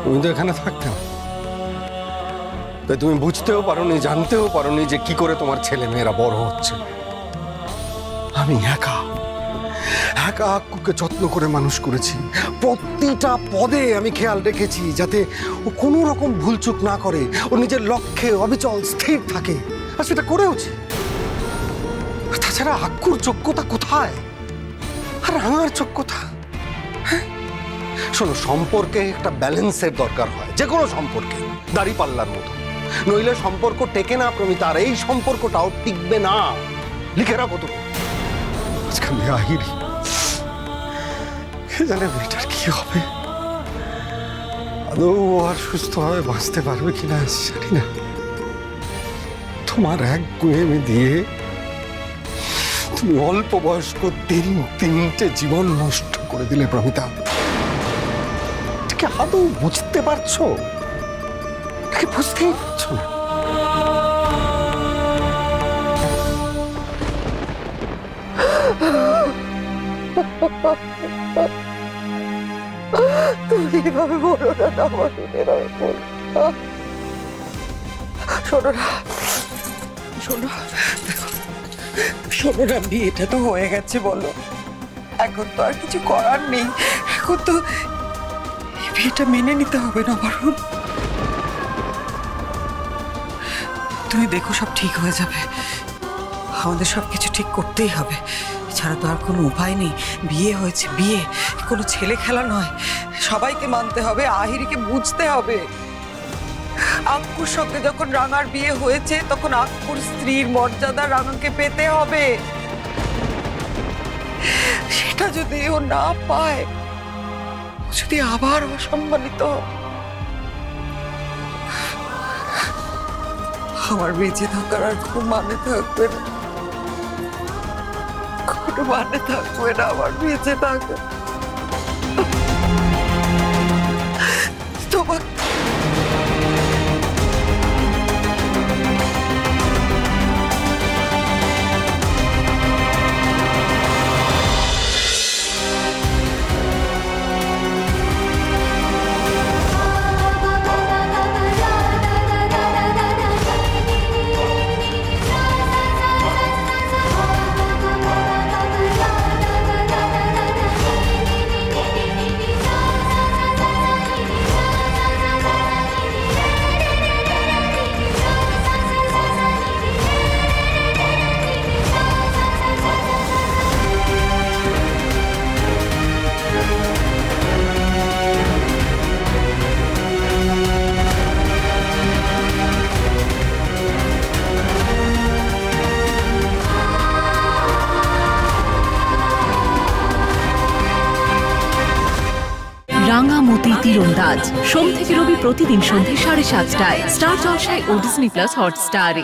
তুমি তো এখানে থাকতে না, তাই তুমি বুঝতেও পারোনি, জানতেও পারোনি যে কি করে তোমার ছেলে মেয়েরা বড় হচ্ছে। আমি একা একা আক্কুকে যত্ন করে মানুষ করেছি। প্রতিটা পদে আমি খেয়াল রেখেছি যাতে ও কোনো রকম ভুলচুক না করে, ও নিজের লক্ষ্যে অবিচল স্থির থাকে, আর সেটা করেওছি। তাছাড়া আক্কুর যোগ্যতা কোথায় আর আমার যোগ্যতা? শোনো, সম্পর্কে একটা ব্যালেন্সের দরকার হয়, যে কোনো সম্পর্কে, দাঁড়িপাল্লার মতো, নইলে সম্পর্ক টেকে না প্রমিতা। আর এই সম্পর্কটাও টিকবে না। লিখে রাখো তো, আজকাল আহিরি কে জানে মেয়েটার কি হবে, আদৌ আর সুস্থভাবে বাঁচতে পারবে কিনা জানি না। তোমার এক গুয়েমে দিয়ে তুমি অল্প বয়স্ক তিনটে জীবন নষ্ট করে দিলে প্রমিতা। কি আদৌ বুঝতে পারছো? বুঝতেই পারছো না। তুমি এভাবে বলো না, আমার এভাবে বলো। শোনো না, শোনো শোনো না, বিয়েটা তো হয়ে গেছে, বলো এখন তো আর কিছু করার নেই। এখন তো বিয়েটা মেনে নিতে হবে না বরং। তুমি দেখো সব ঠিক হয়ে যাবে, আমাদের সবকিছু ঠিক করতেই হবে, ছাড়া তো আর কোনো উপায় নেই। বিয়ে হয়েছে, বিয়ে কোনো ছেলে খেলা নয়, সবাইকে মানতে হবে, আহিরিকে বুঝতে হবে। আক্কুর সঙ্গে যখন রাঙার বিয়ে হয়েছে তখন আক্কুর স্ত্রীর মর্যাদা রাঙাকে পেতে হবে। সেটা যদি ও না পায়, যদি আবার অসম্মানিত, আমার বেঁচে থাকার আর কোনো মানে থাকবে না, কোনো মানে থাকবে না আমার বেঁচে থাকা। তোমার রাঙামতি তীরন্দাজ সোম থেকে রবি প্রতিদিন সন্ধ্যে 7:30টায় স্টার জলসায় ও ডিজনি প্লাস হটস্টারে।